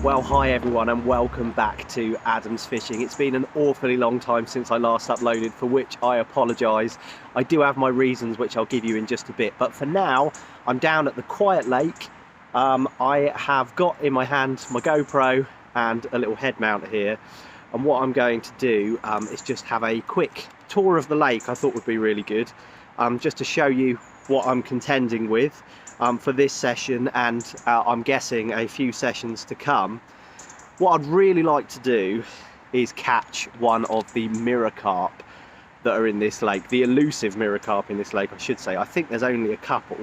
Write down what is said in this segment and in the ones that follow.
Well, hi everyone and welcome back to Adam's Fishing. It's been an awfully long time since I last uploaded, for which I apologise. I do have my reasons, which I'll give you in just a bit, but for now I'm down at the quiet lake. I have got in my hand my GoPro and a little head mount here, and what I'm going to do is just have a quick tour of the lake. I thought would be really good, just to show you what I'm contending with for this session, and I'm guessing a few sessions to come. What I'd really like to do is catch one of the mirror carp that are in this lake, the elusive mirror carp in this lake, I should say. I think there's only a couple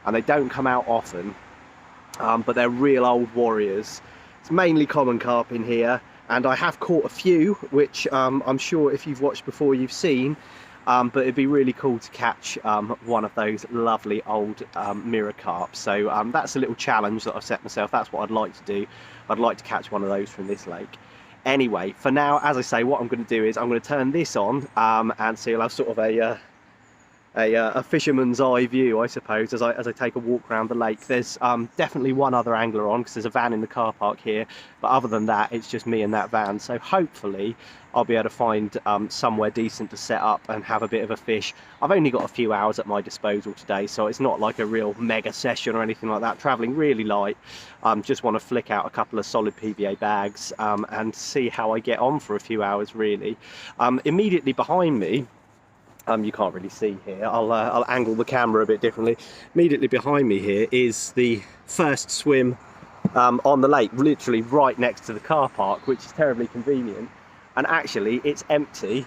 and they don't come out often, but they're real old warriors. It's mainly common carp in here, and I have caught a few, which I'm sure if you've watched before you've seen. But it'd be really cool to catch one of those lovely old mirror carp. So that's a little challenge that I've set myself. That's what I'd like to do. I'd like to catch one of those from this lake. Anyway, for now, as I say, what I'm going to do is I'm going to turn this on, and so you'll have sort of a fisherman's eye view, I suppose, as I take a walk around the lake. There's definitely one other angler on, because there's a van in the car park here, but other than that it's just me and that van. So hopefully I'll be able to find somewhere decent to set up and have a bit of a fish. I've only got a few hours at my disposal today, so it's not like a real mega session or anything like that. Travelling really light. Just want to flick out a couple of solid PVA bags and see how I get on for a few hours, really. Immediately behind me, you can't really see here, I'll angle the camera a bit differently. Immediately behind me here is the first swim on the lake, literally right next to the car park, which is terribly convenient. And actually it's empty,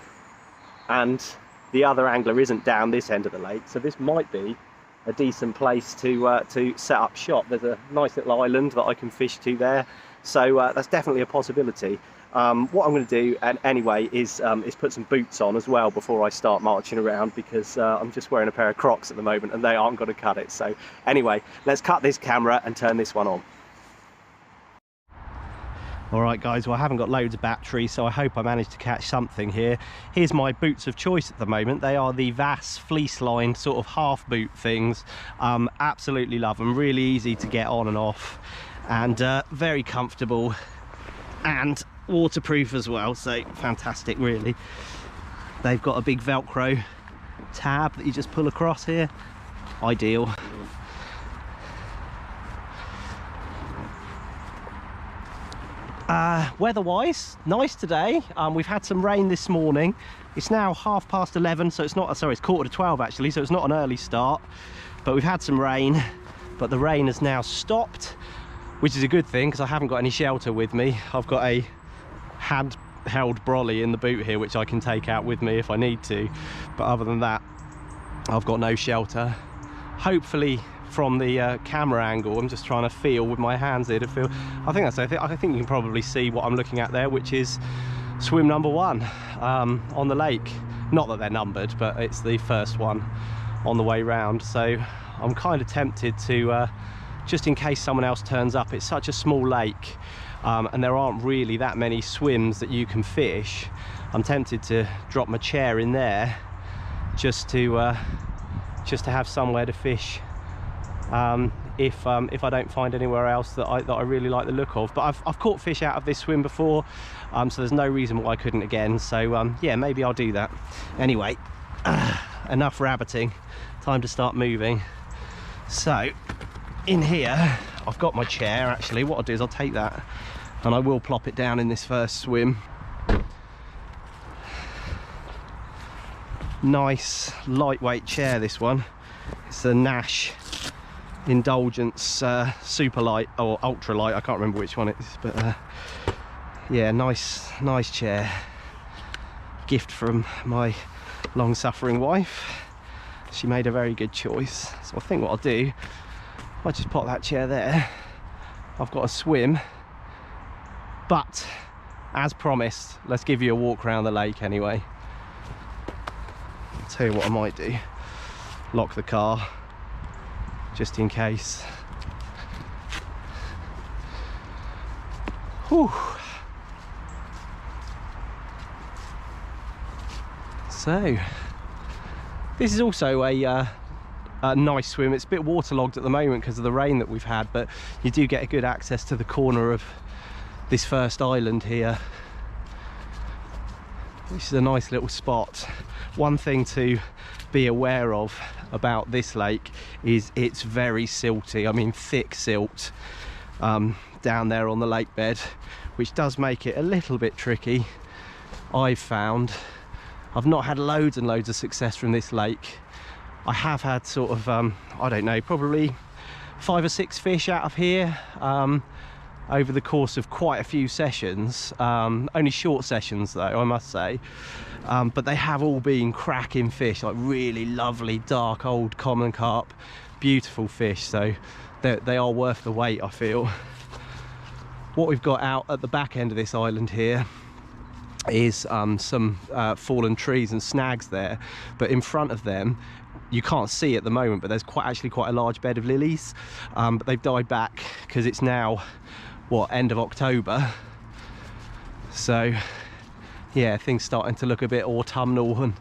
and the other angler isn't down this end of the lake, so this might be a decent place to set up shop. There's a nice little island that I can fish to there, so that's definitely a possibility. What I'm going to do, and anyway, is put some boots on as well before I start marching around, because I'm just wearing a pair of Crocs at the moment and they aren't going to cut it. So anyway, let's cut this camera and turn this one on. Alright guys, well I haven't got loads of battery, so I hope I managed to catch something here. Here's my boots of choice at the moment. They are the Vass fleece lined sort of half boot things. Absolutely love them, really easy to get on and off, and very comfortable and waterproof as well, so fantastic really. They've got a big Velcro tab that you just pull across here, ideal. Weather-wise, nice today. We've had some rain this morning. It's now 11:30, so it's not, sorry, it's 11:45 actually, so it's not an early start, but we've had some rain, but the rain has now stopped, which is a good thing because I haven't got any shelter with me. I've got a hand-held brolly in the boot here, which I can take out with me if I need to, but other than that I've got no shelter. Hopefully from the camera angle, I'm just trying to feel with my hands here to feel. I think you can probably see what I'm looking at there, which is swim number 1 on the lake. Not that they're numbered, but it's the first one on the way round, so I'm kind of tempted to just in case someone else turns up. It's such a small lake, and there aren't really that many swims that you can fish. I'm tempted to drop my chair in there just to have somewhere to fish if I don't find anywhere else that I really like the look of. But I've caught fish out of this swim before, so there's no reason why I couldn't again. So yeah, maybe I'll do that. Anyway, enough rabbiting, time to start moving. So in here I've got my chair. Actually, what I'll do is I'll take that and I will plop it down in this first swim. Nice lightweight chair, this one. It's a Nash Indulgence super light or ultra light, I can't remember which one it is, but yeah, nice chair, gift from my long-suffering wife. She made a very good choice. So I think what I'll do, I'll just pop that chair there. I've got a swim, but as promised, let's give you a walk around the lake anyway. I'll tell you what I might do, lock the car just in case. Whew. So this is also a nice swim. It's a bit waterlogged at the moment because of the rain that we've had, but you do get a good access to the corner of this first island here. This is a nice little spot. One thing to be aware of about this lake is it's very silty. I mean, thick silt down there on the lake bed, which does make it a little bit tricky. I've found I've not had loads and loads of success from this lake. I have had sort of I don't know, probably 5 or 6 fish out of here over the course of quite a few sessions. Only short sessions though, I must say, but they have all been cracking fish, like really lovely dark old common carp, beautiful fish. So they are worth the wait, I feel. What we've got out at the back end of this island here is some fallen trees and snags there, but in front of them you can't see at the moment, but there's actually quite a large bed of lilies, but they've died back because it's now what, end of October. So yeah, things starting to look a bit autumnal and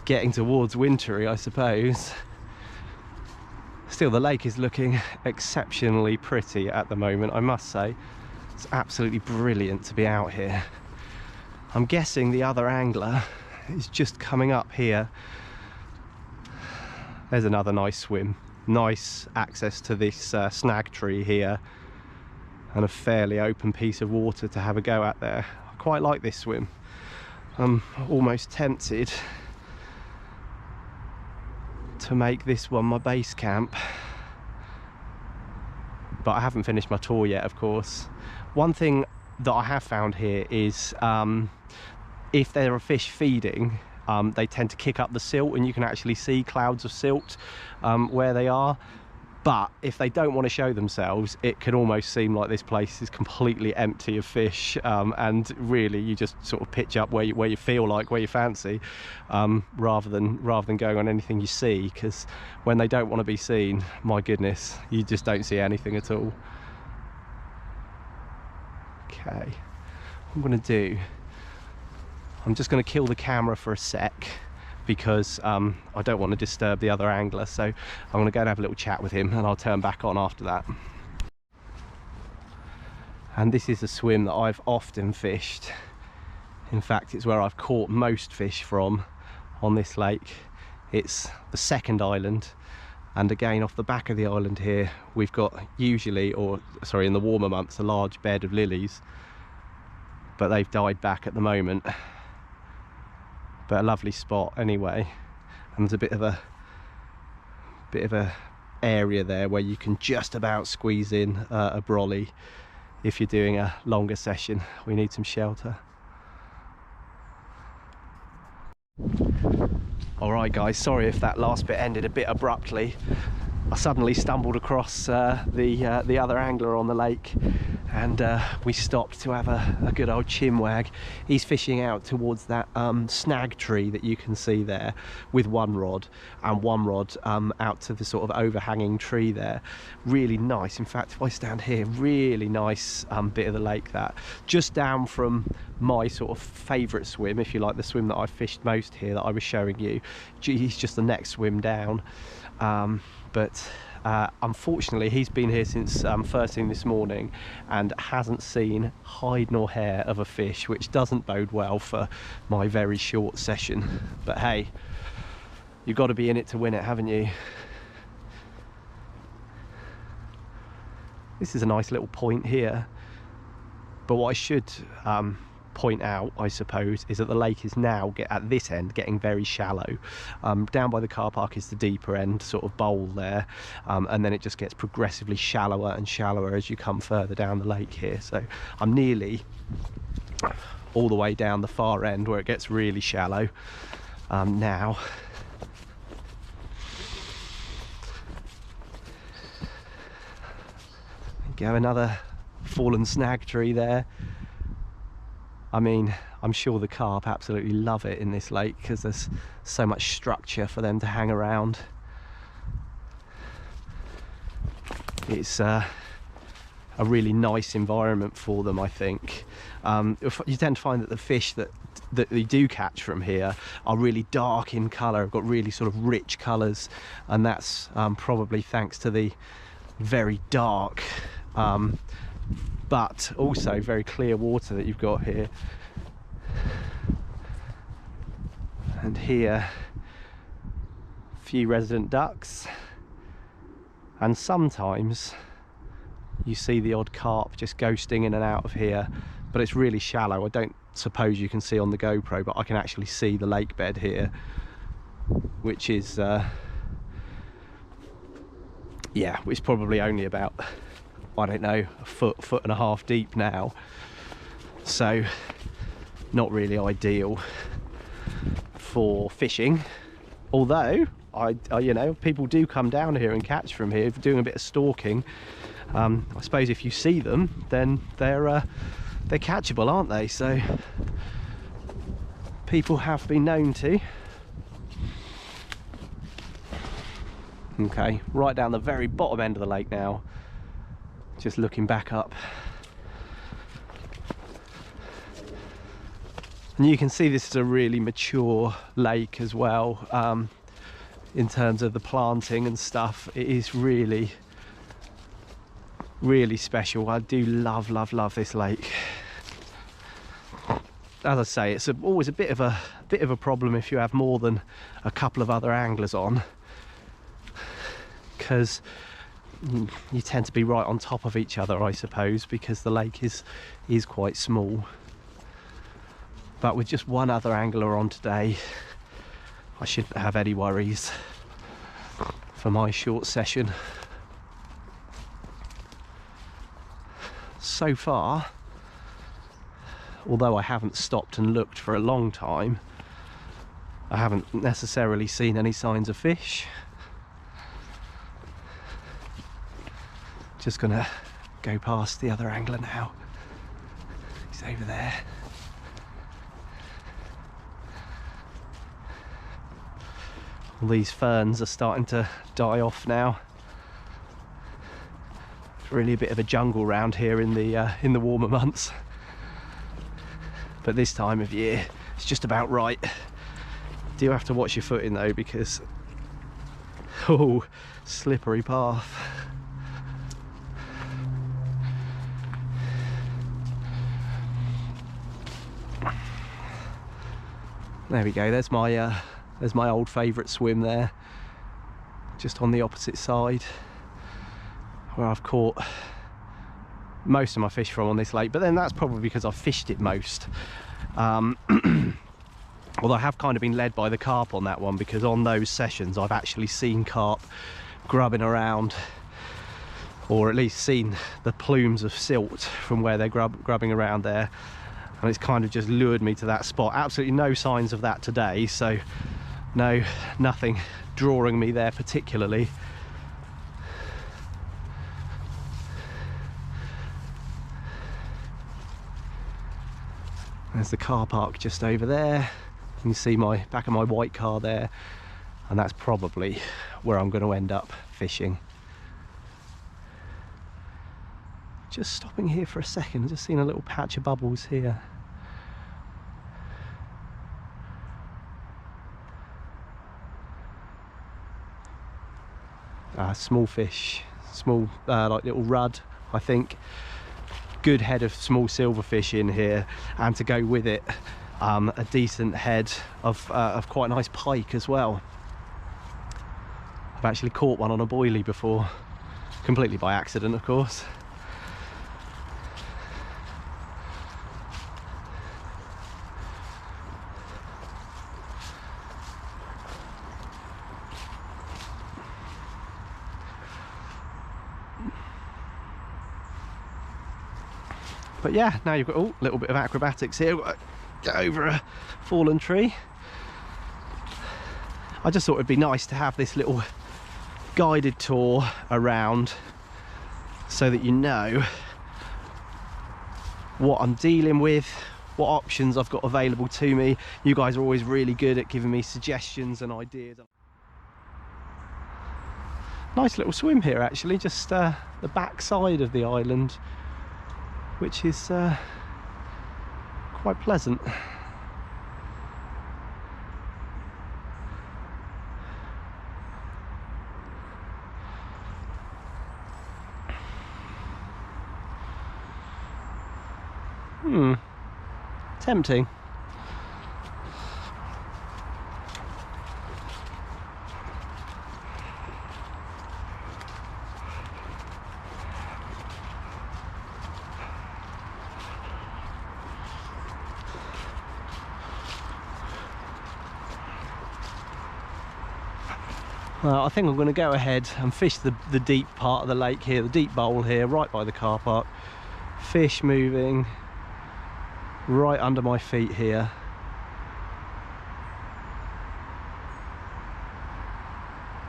getting towards wintry, I suppose. Still, the lake is looking exceptionally pretty at the moment, I must say. It's absolutely brilliant to be out here. I'm guessing the other angler is just coming up here. There's another nice swim. Nice access to this snag tree here, and a fairly open piece of water to have a go at there. I quite like this swim. I'm almost tempted to make this one my base camp, but I haven't finished my tour yet, of course. One thing that I have found here is if there are fish feeding, they tend to kick up the silt, and you can actually see clouds of silt where they are. But if they don't want to show themselves, it can almost seem like this place is completely empty of fish, and really you just sort of pitch up where you feel like, where you fancy, rather than going on anything you see, because when they don't want to be seen, my goodness, you just don't see anything at all. Okay, what I'm going to do, I'm just going to kill the camera for a sec, because I don't want to disturb the other angler, so I'm going to go and have a little chat with him, and I'll turn back on after that. And this is a swim that I've often fished. In fact, it's where I've caught most fish from on this lake. It's the second island, and again off the back of the island here we've got usually, or sorry, in the warmer months, a large bed of lilies, but they've died back at the moment. But a lovely spot anyway, and there's a bit of a area there where you can just about squeeze in a brolly if you're doing a longer session. We need some shelter. Alright guys, sorry if that last bit ended a bit abruptly. I suddenly stumbled across the other angler on the lake, and we stopped to have a good old chinwag. He's fishing out towards that snag tree that you can see there with one rod, and one rod out to the sort of overhanging tree there. Really nice. In fact, if I stand here, really nice bit of the lake, that just down from my sort of favourite swim, if you like, the swim that I fished most here that I was showing you. He's just the next swim down. But unfortunately he's been here since first thing this morning and hasn't seen hide nor hair of a fish, which doesn't bode well for my very short session. But hey, you've got to be in it to win it, haven't you? This is a nice little point here, but what I should point out, I suppose, is that the lake is now at this end getting very shallow. Down by the car park is the deeper end sort of bowl there, and then it just gets progressively shallower and shallower as you come further down the lake here. So I'm nearly all the way down the far end where it gets really shallow now. Go, another fallen snag tree there. I mean, I'm sure the carp absolutely love it in this lake because there's so much structure for them to hang around. It's a really nice environment for them, I think. You tend to find that the fish that you do catch from here are really dark in colour, have got really sort of rich colours, and that's probably thanks to the very dark but also very clear water that you've got here. And here, a few resident ducks, and sometimes you see the odd carp just ghosting in and out of here, but it's really shallow. I don't suppose you can see on the GoPro, but I can actually see the lake bed here, which is yeah, which is probably only about, I don't know, a foot and a half deep now, so not really ideal for fishing. Although I you know, people do come down here and catch from here, doing a bit of stalking. I suppose if you see them, then they're catchable, aren't they? So people have been known to. Okay, right down the very bottom end of the lake now, just looking back up. And you can see this is a really mature lake as well, in terms of the planting and stuff. It is really, really special. I do love this lake. As I say, it's always a bit of a problem if you have more than a couple of other anglers on, because you tend to be right on top of each other, I suppose, because the lake is quite small. But with just one other angler on today, I shouldn't have any worries for my short session. So far, although I haven't stopped and looked for a long time, I haven't necessarily seen any signs of fish. Just gonna go past the other angler now. He's over there. All these ferns are starting to die off now. It's really a bit of a jungle round here in the warmer months. But this time of year, it's just about right. You do have to watch your footing though, because oh, slippery path. There we go. There's my old favourite swim there, just on the opposite side, where I've caught most of my fish from on this lake. But then that's probably because I've fished it most. Although I have kind of been led by the carp on that one, because on those sessions I've actually seen carp grubbing around, or at least seen the plumes of silt from where they're grubbing around there. And it's kind of just lured me to that spot. Absolutely no signs of that today, so no, nothing drawing me there particularly. There's the car park just over there. You can see my back of my white car there, and that's probably where I'm going to end up fishing. Just stopping here for a second, just seeing a little patch of bubbles here. Small fish, small like little rudd, I think. Good head of small silverfish in here, and to go with it, a decent head of quite a nice pike as well. I've actually caught one on a boilie before, completely by accident, of course. But yeah, now you've got a little bit of acrobatics here. Get over a fallen tree. I just thought it'd be nice to have this little guided tour around, so that you know what I'm dealing with, what options I've got available to me. You guys are always really good at giving me suggestions and ideas. Nice little swim here actually, just the back side of the island, which is quite pleasant. Tempting. Well, I think I'm going to go ahead and fish the deep part of the lake here, the deep bowl here, right by the car park. Fish moving right under my feet here.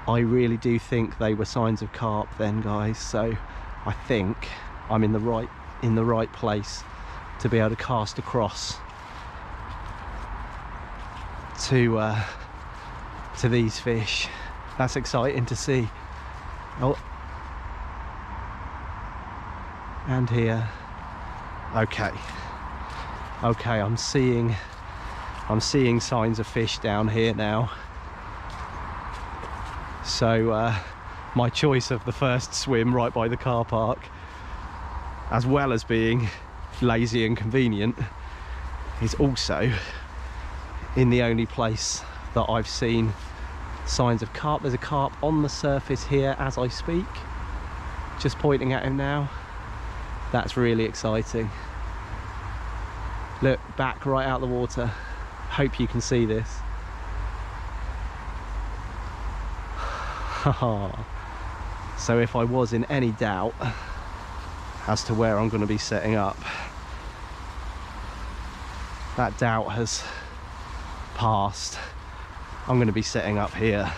I really do think they were signs of carp then, guys, so I think I'm in the right place to be able to cast across to these fish. That's exciting to see. Oh, and here. Okay, I'm seeing signs of fish down here now. So my choice of the first swim right by the car park, as well as being lazy and convenient, is also in the only place that I've seen signs of carp. There's a carp on the surface here as I speak, just pointing at him now. That's really exciting. Look, back right out the water. Hope you can see this. So if I was in any doubt as to where I'm going to be setting up, that doubt has passed. I'm going to be setting up here.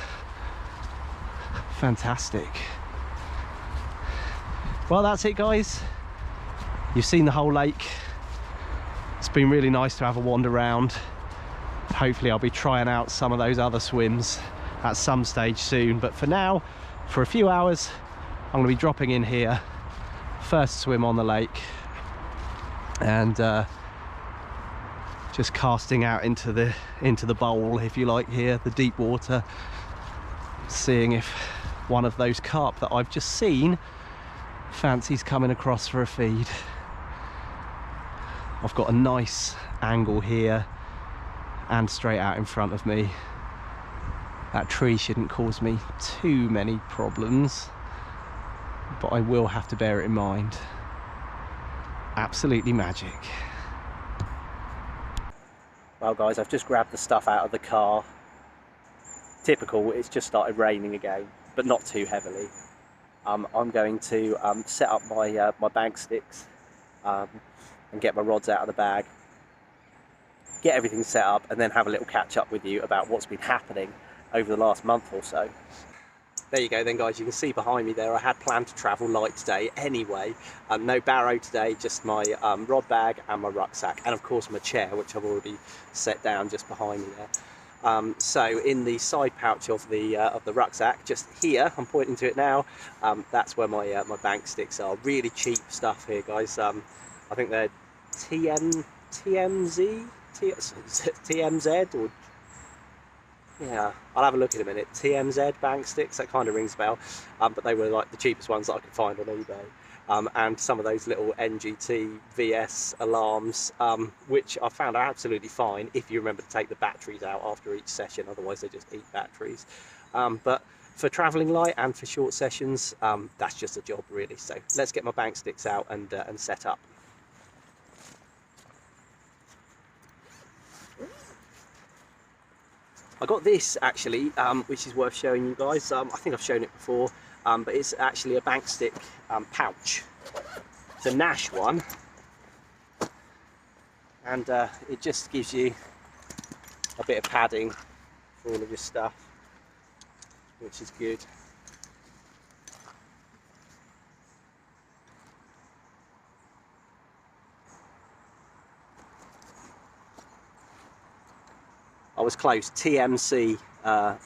Fantastic. Well, that's it, guys. You've seen the whole lake. It's been really nice to have a wander around. Hopefully I'll be trying out some of those other swims at some stage soon, but for now, for a few hours, I'm going to be dropping in here, first swim on the lake, and just casting out into the bowl, if you like, here, the deep water, seeing if one of those carp that I've just seen fancies coming across for a feed. I've got a nice angle here and straight out in front of me. That tree shouldn't cause me too many problems, but I will have to bear it in mind. Absolutely magic. Well, guys, I've just grabbed the stuff out of the car. Typical, it's just started raining again, but not too heavily. I'm going to set up my my bank sticks and get my rods out of the bag, get everything set up, and then have a little catch up with you about what's been happening over the last month or so. There you go then, guys. You can see behind me there I had planned to travel light today anyway. No barrow today, just my rod bag and my rucksack, and of course my chair, which I've already set down just behind me there. So in the side pouch of the rucksack, just here, I'm pointing to it now, that's where my my bank sticks are. Really cheap stuff here, guys. I think they're TMZ or yeah, I'll have a look in a minute. TMZ bank sticks, that kind of rings a bell, but they were like the cheapest ones that I could find on eBay. And some of those little NGT VS alarms, which I found are absolutely fine if you remember to take the batteries out after each session, otherwise they just eat batteries. But for travelling light and for short sessions, that's just a job really. So let's get my bank sticks out and set up. I got this actually, which is worth showing you guys. I think I've shown it before, but it's actually a bank stick pouch. It's a Nash one, and it just gives you a bit of padding for all of your stuff, which is good. I was close. TMC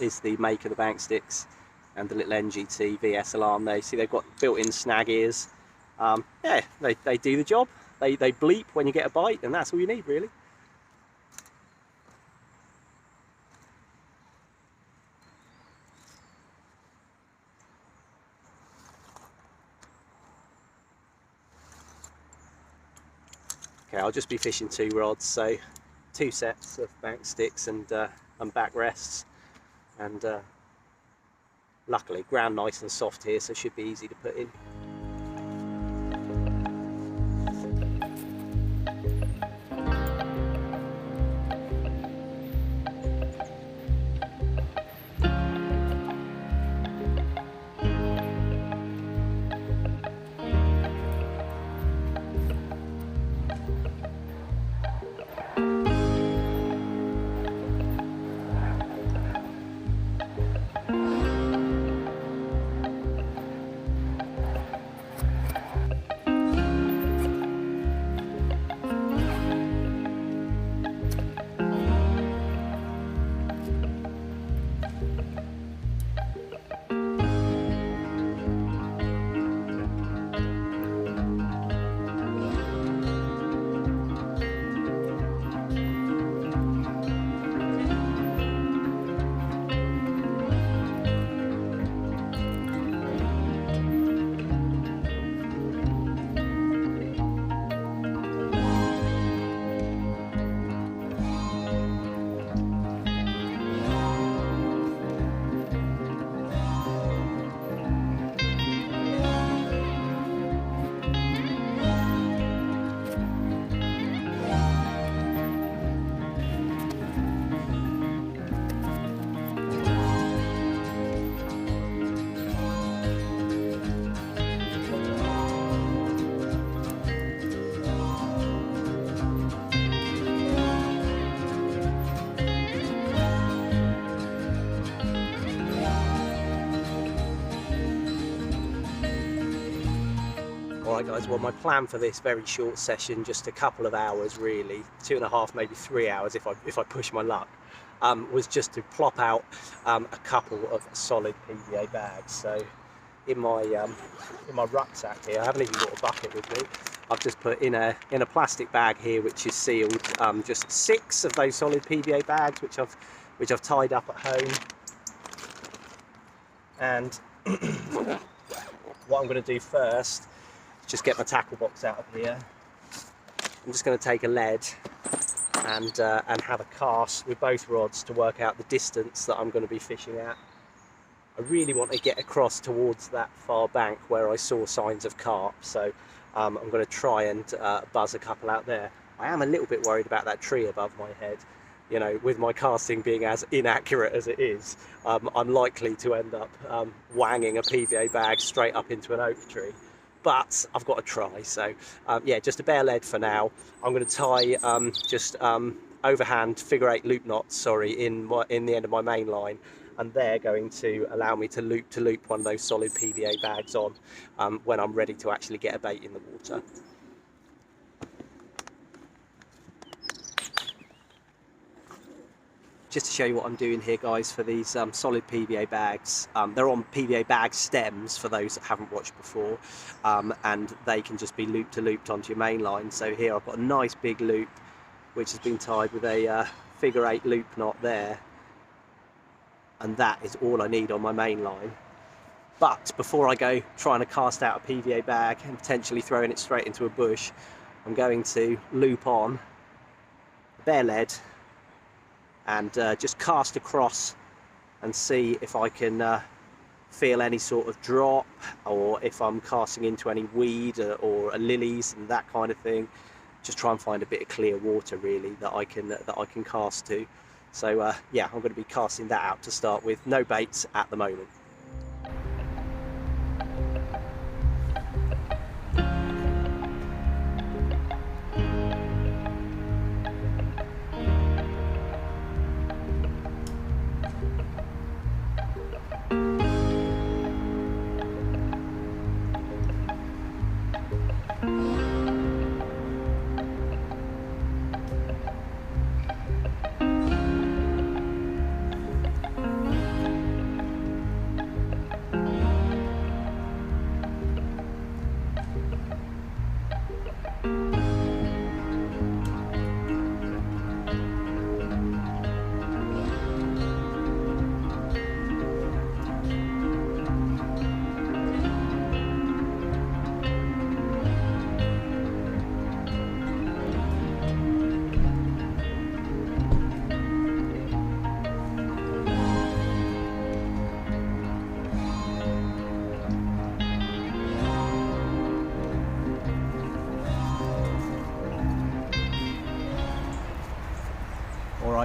is the make of the bank sticks, and the little NGT VS alarm there. You see they've got built-in snag ears. Yeah, they do the job. They bleep when you get a bite, and that's all you need really. Okay, I'll just be fishing 2 rods, so 2 sets of bank sticks and backrests, and luckily ground nice and soft here, so it should be easy to put in. Alright guys, well my plan for this very short session, just a couple of hours really, 2.5 maybe 3 hours if I push my luck, was just to plop out a couple of solid PVA bags. So in my rucksack here, I haven't even got a bucket with me. I've just put in a plastic bag here which is sealed, just 6 of those solid PVA bags which I've tied up at home. And what I'm going to do first, just get my tackle box out of here. I'm just going to take a lead and have a cast with both rods to work out the distance that I'm going to be fishing at. I really want to get across towards that far bank where I saw signs of carp, so I'm going to try and buzz a couple out there. I am a little bit worried about that tree above my head. You know, with my casting being as inaccurate as it is, I'm likely to end up wanging a PVA bag straight up into an oak tree. But I've got to try, so yeah, just a bare lead for now. I'm going to tie just overhand figure 8 loop knots, sorry, in the end of my main line, and they're going to allow me to loop one of those solid PVA bags on when I'm ready to actually get a bait in the water. Just to show you what I'm doing here guys for these solid PVA bags, they're on PVA bag stems for those that haven't watched before, and they can just be looped onto your main line. So here I've got a nice big loop which has been tied with a figure 8 loop knot there, and that is all I need on my main line. But before I go trying to cast out a PVA bag and potentially throwing it straight into a bush, I'm going to loop on bare lead and just cast across and see if I can feel any sort of drop, or if I'm casting into any weed or lilies and that kind of thing. Just try and find a bit of clear water really that I can cast to. So yeah, I'm going to be casting that out to start with. No baits at the moment.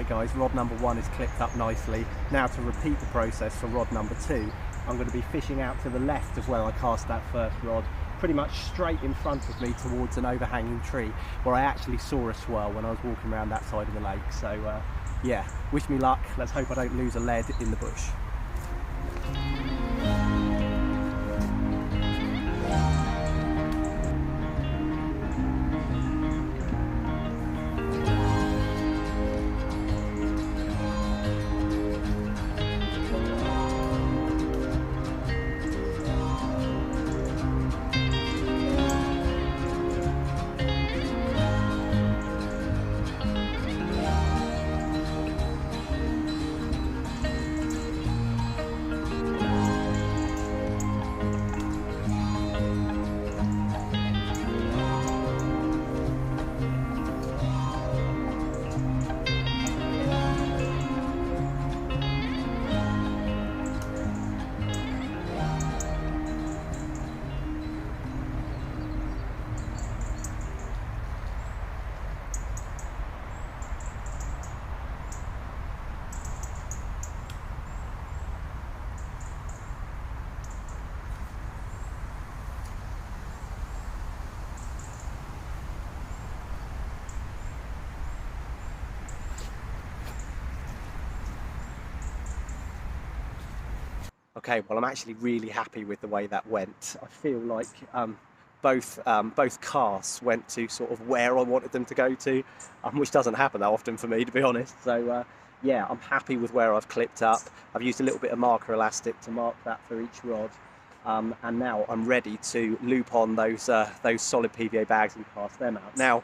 Right guys, rod number 1 is clipped up nicely. Now to repeat the process for rod number 2, I'm going to be fishing out to the left of where I cast that first rod, pretty much straight in front of me towards an overhanging tree where I actually saw a swirl when I was walking around that side of the lake. So yeah, wish me luck. Let's hope I don't lose a lead in the bush. Okay, well I'm actually really happy with the way that went. I feel like both casts went to sort of where I wanted them to go to, which doesn't happen that often for me, to be honest. So yeah, I'm happy with where I've clipped up. I've used a little bit of marker elastic to mark that for each rod, and now I'm ready to loop on those solid PVA bags and cast them out. Now,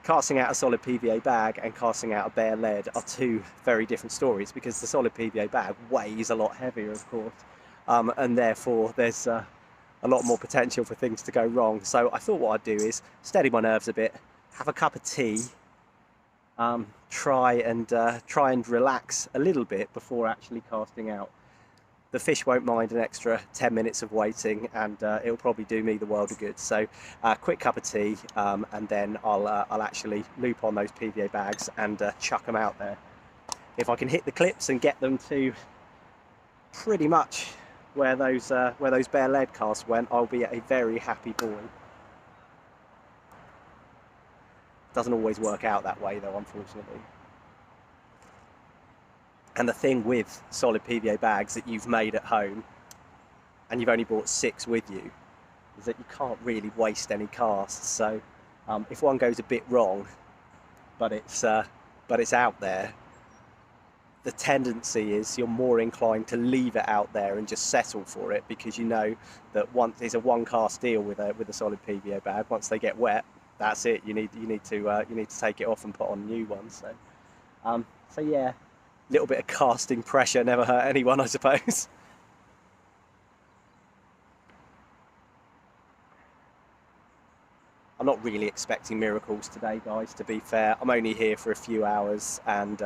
casting out a solid PVA bag and casting out a bare lead are two very different stories, because the solid PVA bag weighs a lot heavier, of course, and therefore there's a lot more potential for things to go wrong. So I thought what I'd do is steady my nerves a bit, have a cup of tea, try and relax a little bit before actually casting out. The fish won't mind an extra 10 minutes of waiting, and it'll probably do me the world of good. So quick cup of tea, and then I'll actually loop on those PVA bags and chuck them out there. If I can hit the clips and get them to pretty much where those bare lead casts went, I'll be a very happy boy. Doesn't always work out that way though, unfortunately. And the thing with solid PVA bags that you've made at home, and you've only brought 6 with you, is that you can't really waste any casts. So if one goes a bit wrong, but it's out there, the tendency is you're more inclined to leave it out there and just settle for it, because you know that once it's a one cast deal with a solid PVA bag. Once they get wet, that's it. You need to take it off and put on new ones. So yeah. Little bit of casting pressure never hurt anyone, I suppose. I'm not really expecting miracles today, guys, to be fair. I'm only here for a few hours, and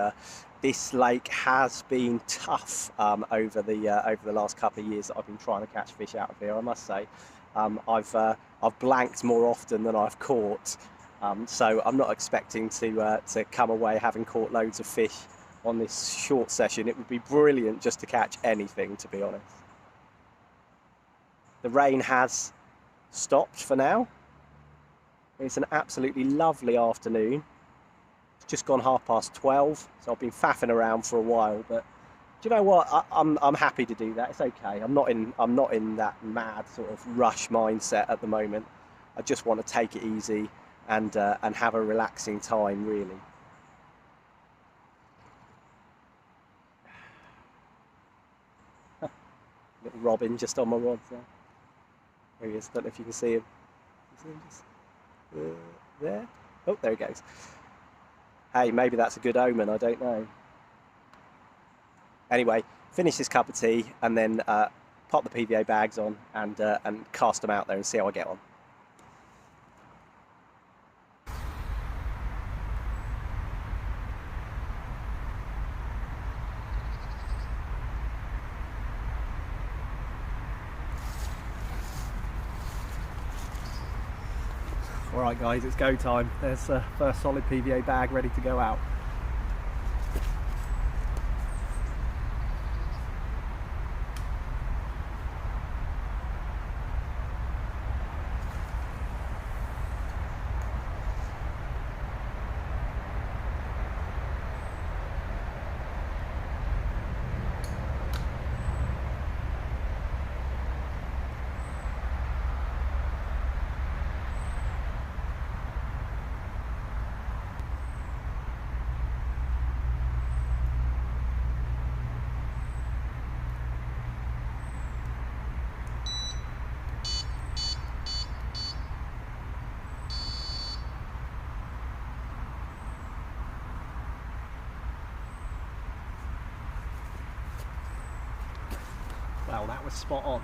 this lake has been tough over the last couple of years that I've been trying to catch fish out of here, I must say. I've blanked more often than I've caught, so I'm not expecting to come away having caught loads of fish on this short session. It would be brilliant just to catch anything, to be honest. The rain has stopped for now. It's an absolutely lovely afternoon. It's just gone 12:30, so I've been faffing around for a while, but do you know what? I'm happy to do that. It's okay. I'm not in that mad sort of rush mindset at the moment. I just want to take it easy and have a relaxing time, really. Little robin just on my rod there. There he is. Don't know if you can see him. See him just there? Oh, there he goes. Hey, maybe that's a good omen. I don't know. Anyway, finish this cup of tea and then pop the PVA bags on and cast them out there and see how I get on. Alright guys, it's go time. There's the first solid PVA bag ready to go out. Well, that was spot on.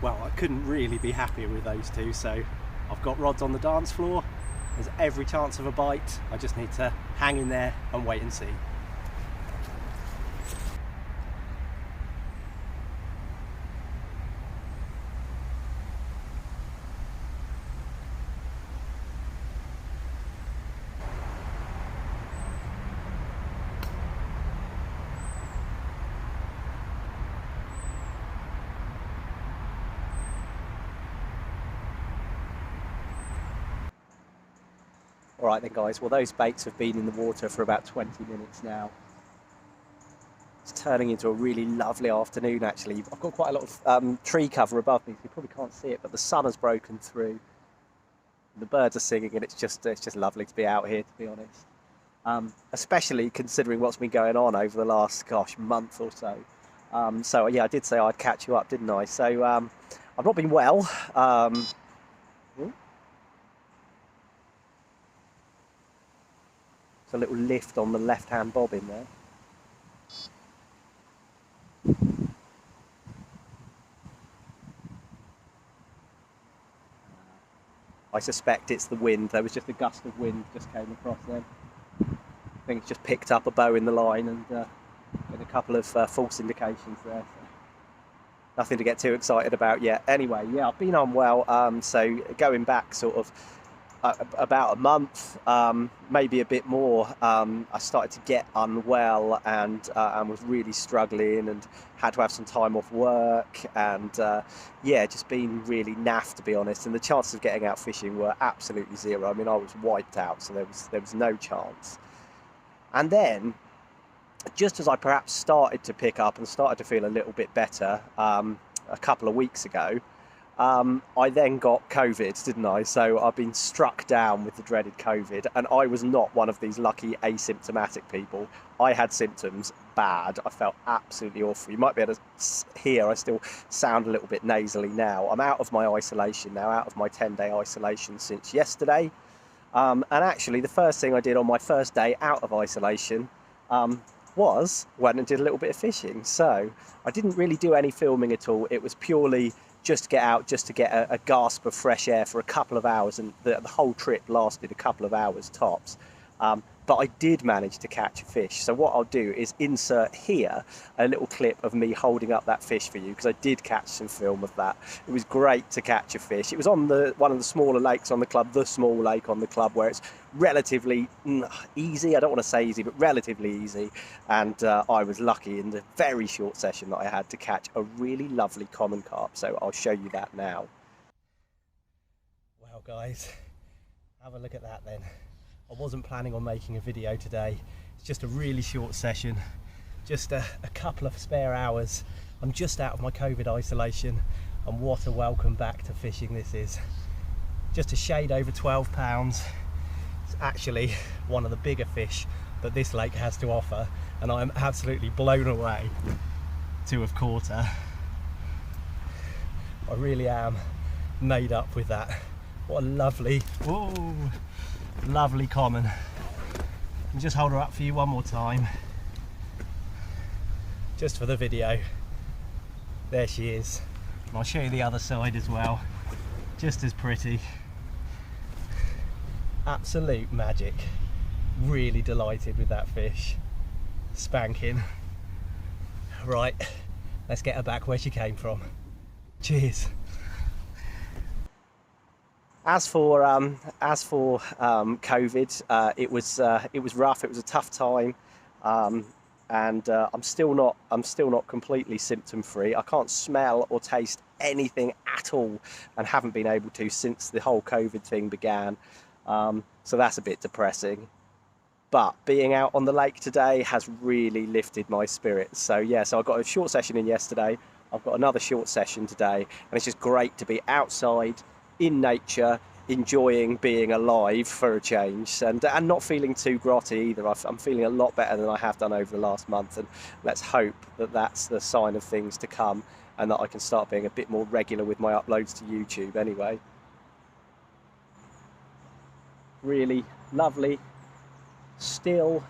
Well, I couldn't really be happier with those two, so I've got rods on the dance floor. There's every chance of a bite. I just need to hang in there and wait and see. Alright then guys, well those baits have been in the water for about 20 minutes now. It's turning into a really lovely afternoon actually. I've got quite a lot of tree cover above me, so you probably can't see it, but the sun has broken through. The birds are singing and it's just lovely to be out here, to be honest. Especially considering what's been going on over the last, month or so. So yeah, I did say I'd catch you up, didn't I? So I've not been well. A little lift on the left-hand bobbin there. I suspect it's the wind. There was just a gust of wind just came across then. I think it's just picked up a bow in the line and got a couple of false indications there. So nothing to get too excited about yet. Anyway, yeah, I've been unwell, so going back sort of about a month, maybe a bit more, I started to get unwell and was really struggling and had to have some time off work and yeah, just been really naff, to be honest, and the chances of getting out fishing were absolutely zero. I mean, I was wiped out, so there was no chance. And then, just as I perhaps started to pick up and started to feel a little bit better a couple of weeks ago, I then got COVID, didn't I? So I've been struck down with the dreaded COVID, and I was not one of these lucky asymptomatic people. I had symptoms bad. I felt absolutely awful. You might be able to hear I still sound a little bit nasally now. I'm out of my isolation now, out of my 10-day isolation since yesterday. And actually, the first thing I did on my first day out of isolation was went and did a little bit of fishing. So I didn't really do any filming at all. It was purely just to get out, just to get a gasp of fresh air for a couple of hours, and the whole trip lasted a couple of hours tops. But I did manage to catch a fish. So what I'll do is insert here a little clip of me holding up that fish for you, because I did catch some film of that. It was great to catch a fish. It was on one of the smaller lakes on the club, the small lake on the club, where it's relatively easy. I don't want to say easy, but relatively easy. And I was lucky in the very short session that I had to catch a really lovely common carp. So I'll show you that now. Well guys, have a look at that then. I wasn't planning on making a video today. It's just a really short session, just a couple of spare hours. I'm just out of my COVID isolation, and what a welcome back to fishing this is. Just a shade over 12 pounds. It's actually one of the bigger fish that this lake has to offer, and I'm absolutely blown away to have caught her. I really am made up with that. What a lovely, whoa, lovely common. And just hold her up for you one more time, just for the video. There she is, and I'll show you the other side as well. Just as pretty. Absolute magic. Really delighted with that fish. Spanking. Right, let's get her back where she came from. Cheers. COVID, it was rough. It was a tough time, um, and I'm still not completely symptom free. I can't smell or taste anything at all, and haven't been able to since the whole COVID thing began. So that's a bit depressing. But being out on the lake today has really lifted my spirits. So yeah, so I got a short session in yesterday. I've got another short session today, and it's just great to be outside in nature, enjoying being alive for a change, and not feeling too grotty either. I'm feeling a lot better than I have done over the last month, and let's hope that that's the sign of things to come, and that I can start being a bit more regular with my uploads to YouTube anyway. Really lovely, still,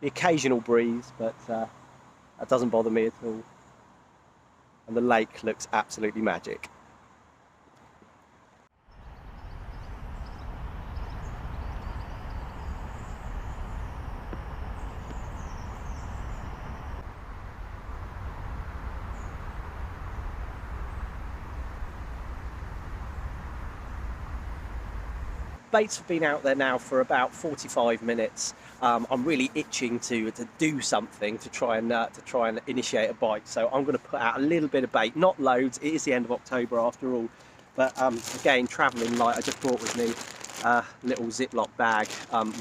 the occasional breeze, but that doesn't bother me at all. And the lake looks absolutely magic. Baits have been out there now for about 45 minutes. I'm really itching to do something to try and initiate a bite. So I'm going to put out a little bit of bait, not loads. It is the end of October after all. But again, travelling light, I just brought with me a little Ziploc bag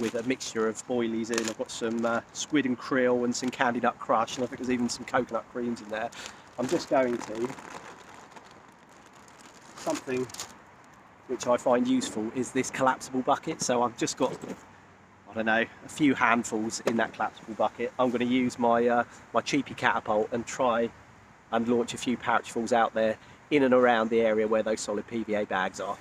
with a mixture of boilies in. I've got some squid and krill and some candy nut crush, and I think there's even some coconut creams in there. I'm just going to something which I find useful is this collapsible bucket. So I've just got, I don't know, a few handfuls in that collapsible bucket. I'm going to use my my cheapy catapult and try and launch a few pouchfuls out there in and around the area where those solid PVA bags are.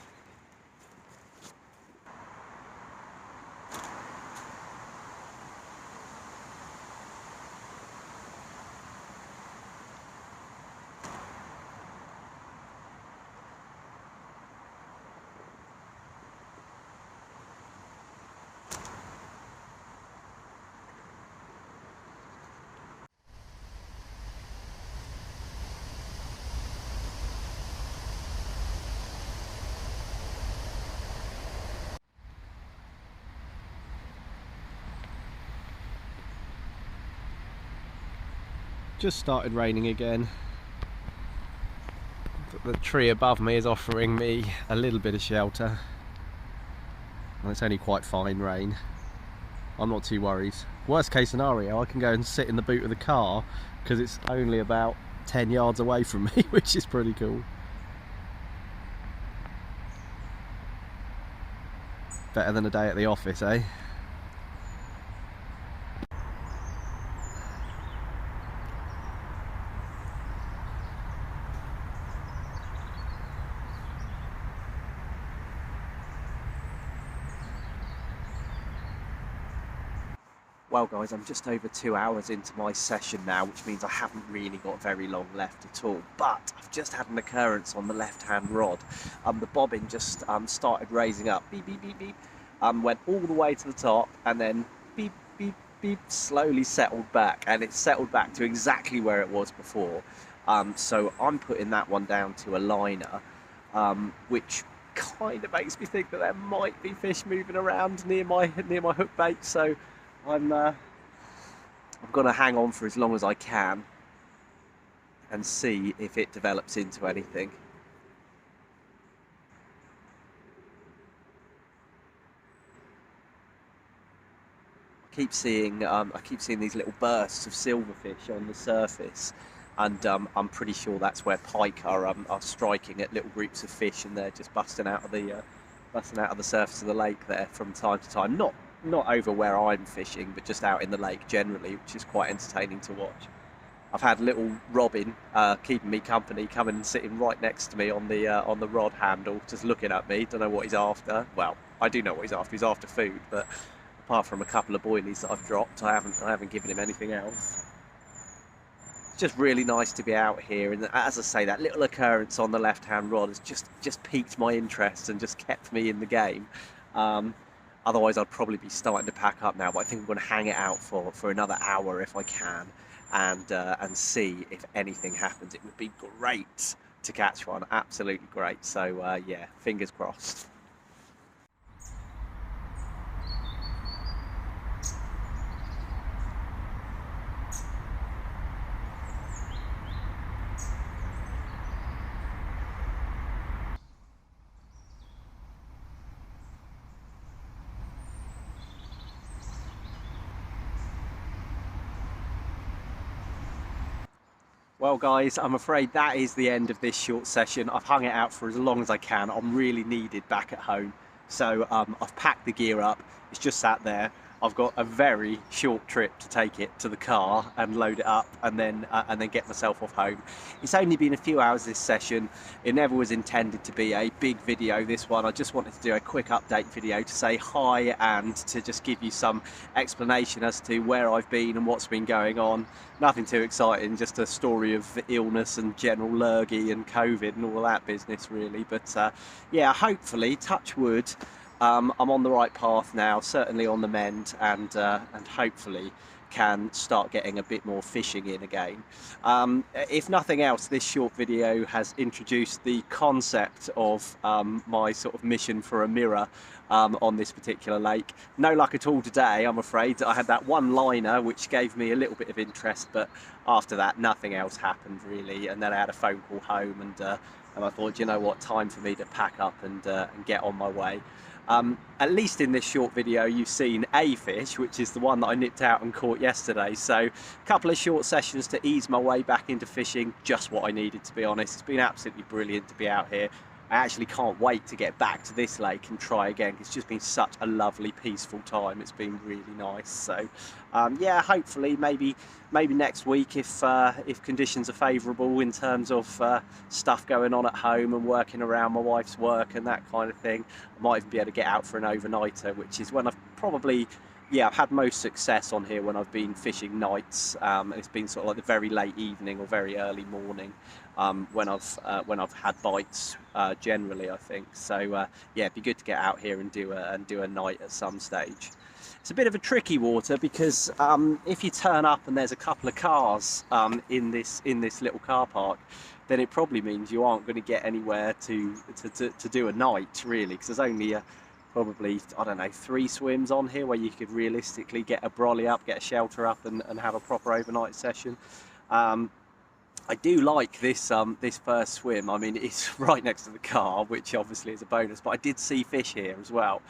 Just started raining again. The tree above me is offering me a little bit of shelter, and it's only quite fine rain. I'm not too worried. Worst case scenario, I can go and sit in the boot of the car because it's only about 10 yards away from me, which is pretty cool. Better than a day at the office, eh? Well guys, I'm just over 2 hours into my session now, which means I haven't really got very long left at all. But I've just had an occurrence on the left-hand rod. The bobbin just started raising up, beep, beep, beep, beep, went all the way to the top, and then beep, beep, beep, slowly settled back. And it settled back to exactly where it was before. So I'm putting that one down to a liner, which kind of makes me think that there might be fish moving around near my hook bait. So I'm going to hang on for as long as I can and see if it develops into anything. I keep seeing these little bursts of silverfish on the surface, and I'm pretty sure that's where pike are striking at little groups of fish, and they're just busting out of the surface of the lake there from time to time. Not over where I'm fishing, but just out in the lake generally, which is quite entertaining to watch. I've had little Robin keeping me company, coming and sitting right next to me on the rod handle, just looking at me. Don't know what he's after. Well, I do know what he's after. He's after food, but apart from a couple of boilies that I've dropped, I haven't given him anything else. It's just really nice to be out here, and as I say, that little occurrence on the left-hand rod has just piqued my interest and just kept me in the game. Otherwise, I'd probably be starting to pack up now, but I think I'm going to hang it out for another hour if I can, and see if anything happens. It would be great to catch one. Absolutely great. So yeah, fingers crossed. Well guys, I'm afraid that is the end of this short session. I've hung it out for as long as I can. I'm really needed back at home. So I've packed the gear up. It's just sat there. I've got a very short trip to take it to the car and load it up and then get myself off home. It's only been a few hours this session. It never was intended to be a big video, this one. I just wanted to do a quick update video to say hi and to just give you some explanation as to where I've been and what's been going on. Nothing too exciting, just a story of illness and general lurgy and COVID and all that business really. But yeah, hopefully, touch wood, I'm on the right path now, certainly on the mend, and hopefully can start getting a bit more fishing in again. If nothing else, this short video has introduced the concept of my sort of mission for a mirror on this particular lake. No luck at all today, I'm afraid. I had that one liner which gave me a little bit of interest, but after that nothing else happened really. And then I had a phone call home, and I thought, you know what, time for me to pack up and get on my way. At least in this short video you've seen a fish, which is the one that I nipped out and caught yesterday. So a couple of short sessions to ease my way back into fishing, just what I needed, to be honest. It's been absolutely brilliant to be out here. I actually can't wait to get back to this lake and try again. It's just been such a lovely, peaceful time. It's been really nice. So yeah, hopefully maybe next week, if conditions are favourable in terms of stuff going on at home and working around my wife's work and that kind of thing, I might even be able to get out for an overnighter, which is when I've probably, yeah, I've had most success on here when I've been fishing nights. And it's been sort of like the very late evening or very early morning when I've had bites generally, I think. So yeah, it'd be good to get out here and do a night at some stage. It's a bit of a tricky water because if you turn up and there's a couple of cars in this little car park, then it probably means you aren't going to get anywhere to do a night really, because there's only probably, I don't know, 3 swims on here where you could realistically get a brolly up, get a shelter up and have a proper overnight session. I do like this this first swim. I mean, it's right next to the car, which obviously is a bonus, but I did see fish here as well,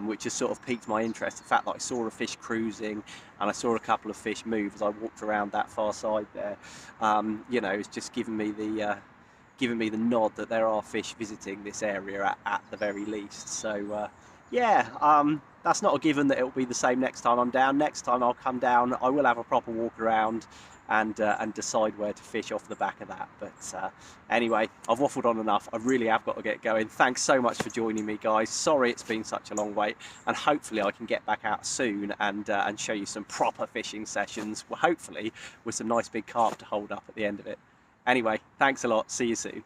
which has sort of piqued my interest. The fact that I saw a fish cruising and I saw a couple of fish move as I walked around that far side there, you know, it's just giving me the nod that there are fish visiting this area at the very least. So yeah, that's not a given that it will be the same next time I'm down. Next time I'll come down, I will have a proper walk around and decide where to fish off the back of that. But anyway, I've waffled on enough. I really have got to get going. Thanks so much for joining me, guys. Sorry it's been such a long wait, and hopefully I can get back out soon and show you some proper fishing sessions, well, hopefully with some nice big carp to hold up at the end of it. Anyway, thanks a lot. See you soon.